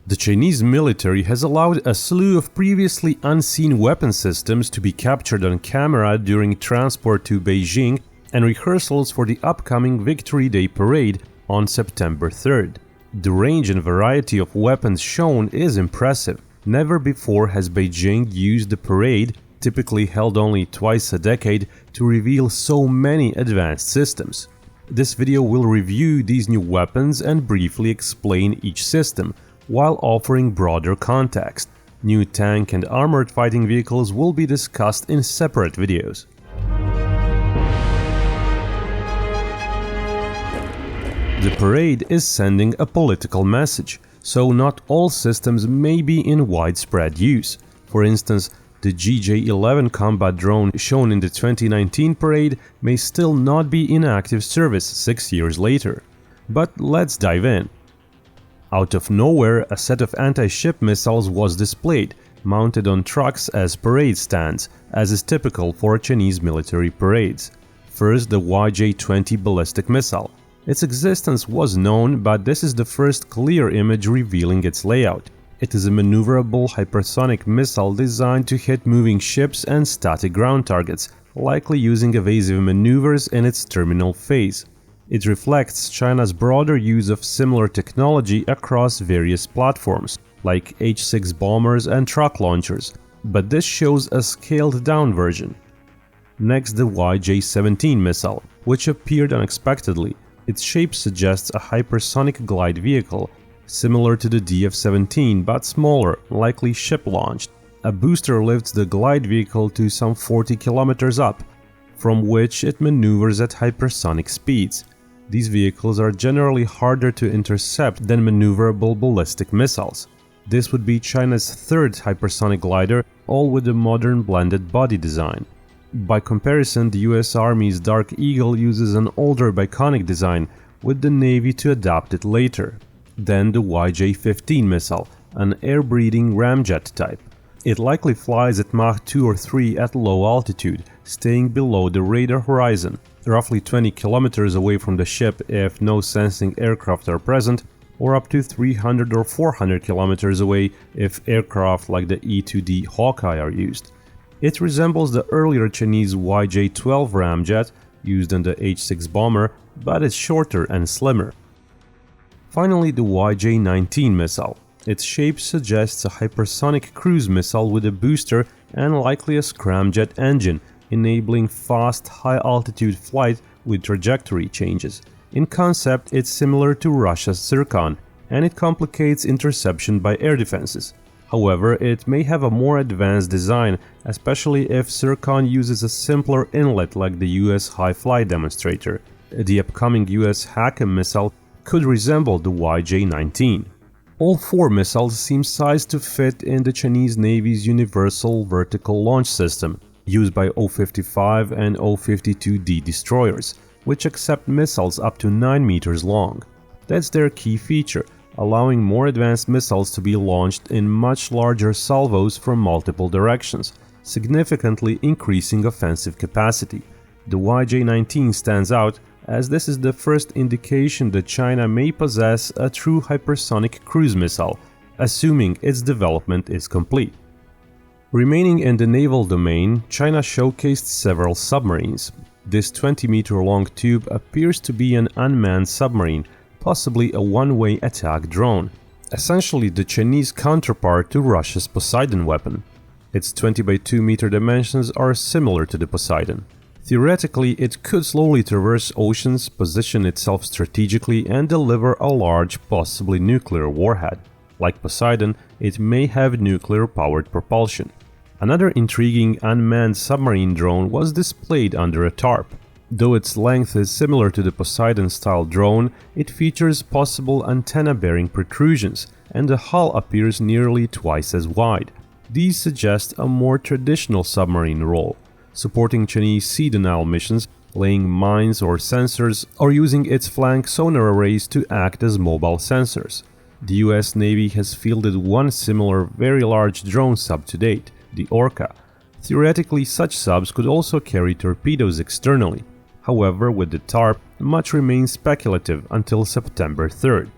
The Chinese military has allowed a slew of previously unseen weapon systems to be captured on camera during transport to Beijing and rehearsals for the upcoming Victory Day Parade on September 3rd. The range and variety of weapons shown is impressive. Never before has Beijing used the parade, typically held only twice a decade, to reveal so many advanced systems. This video will review these new weapons and briefly explain each system, while offering broader context. New tank and armored fighting vehicles will be discussed in separate videos. The parade is sending a political message, so not all systems may be in widespread use. For instance, the GJ-11 combat drone shown in the 2019 parade may still not be in active service 6 years later. But let's dive in. Out of nowhere, a set of anti-ship missiles was displayed, mounted on trucks as parade stands, as is typical for Chinese military parades. First, the YJ-20 ballistic missile. Its existence was known, but this is the first clear image revealing its layout. It is a maneuverable hypersonic missile designed to hit moving ships and static ground targets, likely using evasive maneuvers in its terminal phase. It reflects China's broader use of similar technology across various platforms, like H-6 bombers and truck launchers, but this shows a scaled-down version. Next, the YJ-17 missile, which appeared unexpectedly. Its shape suggests a hypersonic glide vehicle, similar to the DF-17 but smaller, likely ship-launched. A booster lifts the glide vehicle to some 40 kilometers up, from which it maneuvers at hypersonic speeds. These vehicles are generally harder to intercept than maneuverable ballistic missiles. This would be China's third hypersonic glider, all with a modern blended body design. By comparison, the US Army's Dark Eagle uses an older Biconic design, with the Navy to adapt it later. Then the YJ-15 missile, an air-breathing ramjet type. It likely flies at Mach 2 or 3 at low altitude, staying below the radar horizon, roughly 20 kilometers away from the ship if no sensing aircraft are present, or up to 300 or 400 kilometers away if aircraft like the E-2D Hawkeye are used. It resembles the earlier Chinese YJ-12 ramjet used in the H-6 bomber, but is shorter and slimmer. Finally, the YJ-19 missile. Its shape suggests a hypersonic cruise missile with a booster and likely a scramjet engine, enabling fast, high-altitude flight with trajectory changes. In concept, it's similar to Russia's Zircon, and it complicates interception by air defenses. However, it may have a more advanced design, especially if Zircon uses a simpler inlet like the US High-Fly demonstrator. The upcoming US HACM missile could resemble the YJ-19. All four missiles seem sized to fit in the Chinese Navy's Universal Vertical Launch System, used by O-55 and O-52D destroyers, which accept missiles up to 9 meters long. That's their key feature, allowing more advanced missiles to be launched in much larger salvos from multiple directions, significantly increasing offensive capacity. The YJ-19 stands out as this is the first indication that China may possess a true hypersonic cruise missile, assuming its development is complete. Remaining in the naval domain, China showcased several submarines. This 20-meter-long tube appears to be an unmanned submarine, possibly a one-way attack drone, essentially the Chinese counterpart to Russia's Poseidon weapon. Its 20 by 2 meter dimensions are similar to the Poseidon. Theoretically, it could slowly traverse oceans, position itself strategically, and deliver a large, possibly nuclear warhead. Like Poseidon, it may have nuclear-powered propulsion. Another intriguing unmanned submarine drone was displayed under a tarp. Though its length is similar to the Poseidon-style drone, it features possible antenna-bearing protrusions, and the hull appears nearly twice as wide. These suggest a more traditional submarine role, supporting Chinese sea denial missions, laying mines or sensors, or using its flank sonar arrays to act as mobile sensors. The US Navy has fielded one similar very large drone sub to date, the Orca. Theoretically, such subs could also carry torpedoes externally. However, with the TARP, much remains speculative until September 3rd.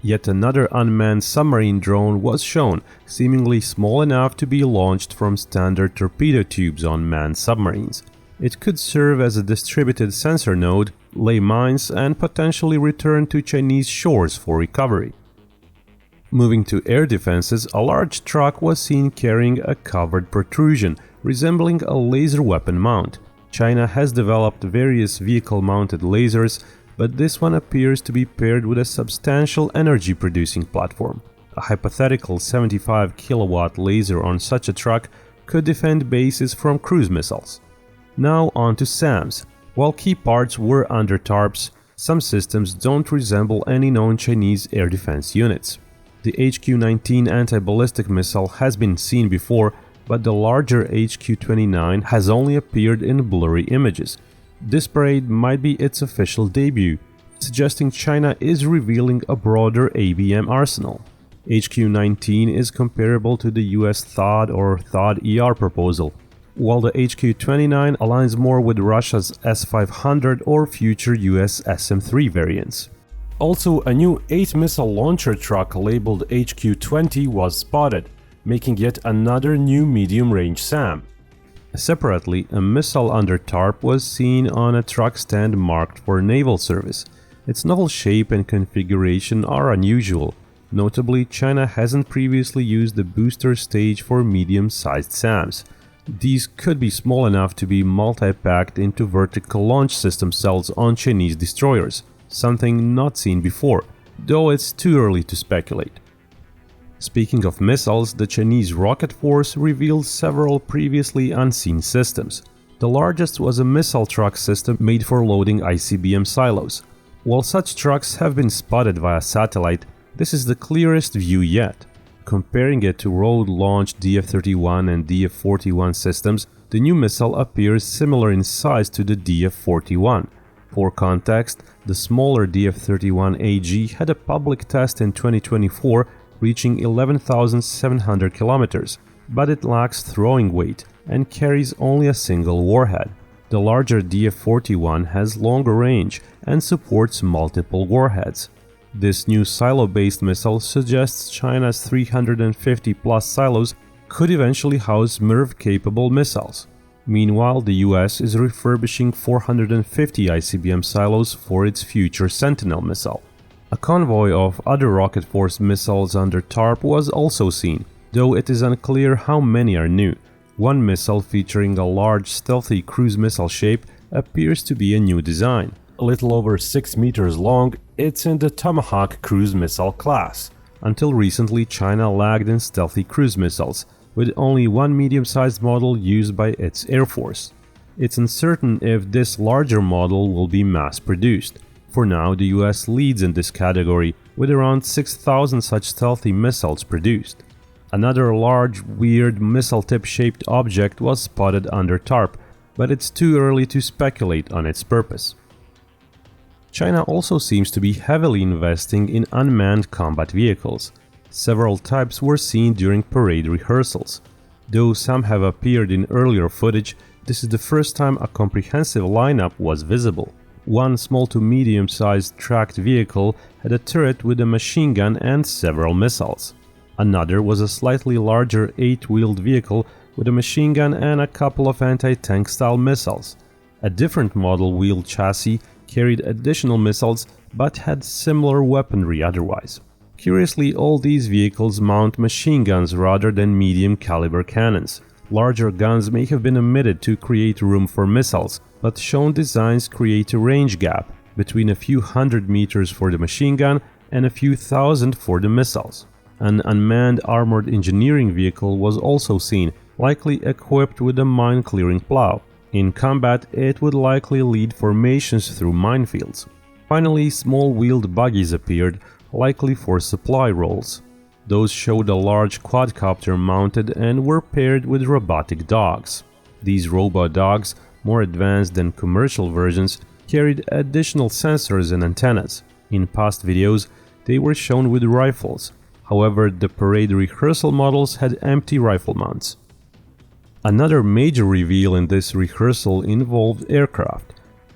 Yet another unmanned submarine drone was shown, seemingly small enough to be launched from standard torpedo tubes on manned submarines. It could serve as a distributed sensor node, lay mines, and potentially return to Chinese shores for recovery. Moving to air defenses, a large truck was seen carrying a covered protrusion, resembling a laser weapon mount. China has developed various vehicle-mounted lasers, but this one appears to be paired with a substantial energy-producing platform. A hypothetical 75 kilowatt laser on such a truck could defend bases from cruise missiles. Now on to SAMs. While key parts were under tarps, some systems don't resemble any known Chinese air defense units. The HQ-19 anti-ballistic missile has been seen before, but the larger HQ-29 has only appeared in blurry images. This parade might be its official debut, suggesting China is revealing a broader ABM arsenal. HQ-19 is comparable to the US THAAD or THAAD-ER proposal, while the HQ-29 aligns more with Russia's S-500 or future US SM-3 variants. Also, a new 8-missile launcher truck labeled HQ-20 was spotted, making yet another new medium-range SAM. Separately, a missile under tarp was seen on a truck stand marked for naval service. Its novel shape and configuration are unusual. Notably, China hasn't previously used the booster stage for medium-sized SAMs. These could be small enough to be multi-packed into vertical launch system cells on Chinese destroyers, something not seen before, though it's too early to speculate. Speaking of missiles, the Chinese rocket force revealed several previously unseen systems. The largest was a missile truck system made for loading ICBM silos. While such trucks have been spotted via satellite, this is the clearest view yet. Comparing it to road-launched DF-31 and DF-41 systems, the new missile appears similar in size to the DF-41. For context, the smaller DF-31AG had a public test in 2024 reaching 11,700 kilometers, but it lacks throwing weight and carries only a single warhead. The larger DF-41 has longer range and supports multiple warheads. This new silo-based missile suggests China's 350-plus silos could eventually house MIRV-capable missiles. Meanwhile, the US is refurbishing 450 ICBM silos for its future Sentinel missile. A convoy of other rocket force missiles under tarp was also seen, though it is unclear how many are new. One missile featuring a large stealthy cruise missile shape appears to be a new design. A little over 6 meters long, it's in the Tomahawk cruise missile class. Until recently, China lagged in stealthy cruise missiles, with only one medium-sized model used by its Air Force. It's uncertain if this larger model will be mass-produced. For now, the US leads in this category, with around 6,000 such stealthy missiles produced. Another large, weird, missile-tip-shaped object was spotted under tarp, but it's too early to speculate on its purpose. China also seems to be heavily investing in unmanned combat vehicles. Several types were seen during parade rehearsals. Though some have appeared in earlier footage, this is the first time a comprehensive lineup was visible. One small to medium-sized tracked vehicle had a turret with a machine gun and several missiles. Another was a slightly larger 8-wheeled vehicle with a machine gun and a couple of anti-tank style missiles. A different model wheeled chassis carried additional missiles but had similar weaponry otherwise. Curiously, all these vehicles mount machine guns rather than medium-caliber cannons. Larger guns may have been omitted to create room for missiles, but shown designs create a range gap between a few hundred meters for the machine gun and a few thousand for the missiles. An unmanned armored engineering vehicle was also seen, likely equipped with a mine-clearing plow. In combat, it would likely lead formations through minefields. Finally, small wheeled buggies appeared, likely for supply roles. Those showed a large quadcopter mounted and were paired with robotic dogs. These robot dogs, more advanced than commercial versions, carried additional sensors and antennas. In past videos, they were shown with rifles. However, the parade rehearsal models had empty rifle mounts. Another major reveal in this rehearsal involved aircraft.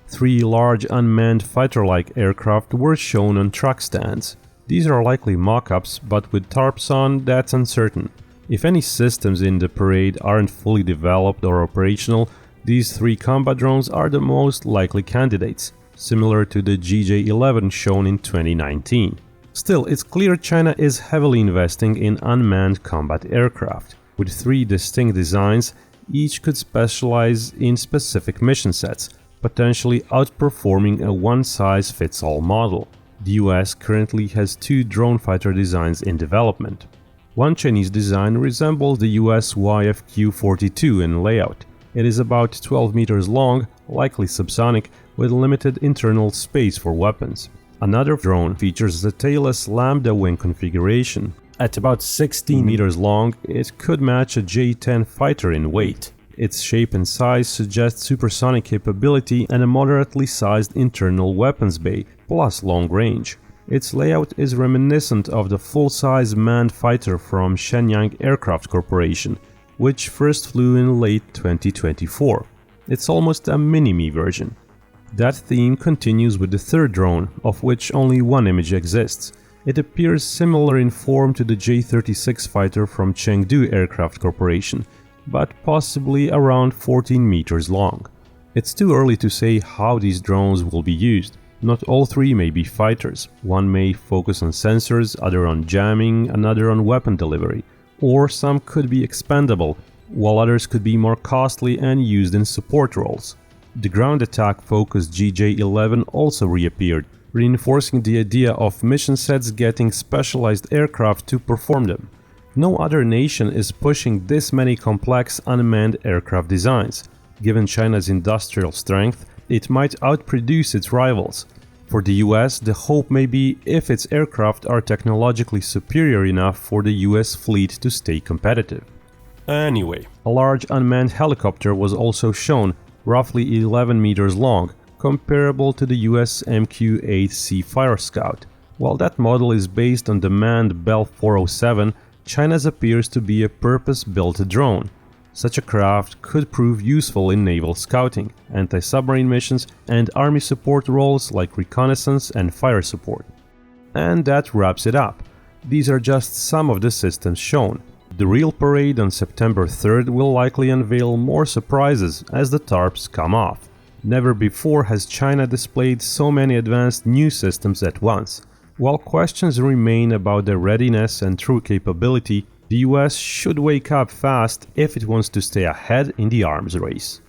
3 large unmanned fighter-like aircraft were shown on truck stands. These are likely mock-ups, but with tarps on, that's uncertain. If any systems in the parade aren't fully developed or operational, these 3 combat drones are the most likely candidates, similar to the GJ-11 shown in 2019. Still, it's clear China is heavily investing in unmanned combat aircraft. With 3 distinct designs, each could specialize in specific mission sets, potentially outperforming a one-size-fits-all model. The US currently has 2 drone fighter designs in development. One Chinese design resembles the US YFQ-42 in layout. It is about 12 meters long, likely subsonic, with limited internal space for weapons. Another drone features the tailless lambda wing configuration. At about 16 meters long, it could match a J-10 fighter in weight. Its shape and size suggest supersonic capability and a moderately sized internal weapons bay, plus long range. Its layout is reminiscent of the full-size manned fighter from Shenyang Aircraft Corporation, which first flew in late 2024. It's almost a mini-me version. That theme continues with the third drone, of which only one image exists. It appears similar in form to the J-36 fighter from Chengdu Aircraft Corporation, but possibly around 14 meters long. It's too early to say how these drones will be used. Not all 3 may be fighters. One may focus on sensors, other on jamming, another on weapon delivery. Or some could be expendable, while others could be more costly and used in support roles. The ground attack-focused GJ-11 also reappeared, reinforcing the idea of mission sets getting specialized aircraft to perform them. No other nation is pushing this many complex unmanned aircraft designs. Given China's industrial strength, it might outproduce its rivals. For the US, the hope may be if its aircraft are technologically superior enough for the US fleet to stay competitive. Anyway, a large unmanned helicopter was also shown, roughly 11 meters long, comparable to the US MQ-8C Fire Scout. While that model is based on the manned Bell 407, China's appears to be a purpose-built drone. Such a craft could prove useful in naval scouting, anti-submarine missions, and army support roles like reconnaissance and fire support. And that wraps it up. These are just some of the systems shown. The real parade on September 3rd will likely unveil more surprises as the tarps come off. Never before has China displayed so many advanced new systems at once. While questions remain about their readiness and true capability, the US should wake up fast if it wants to stay ahead in the arms race.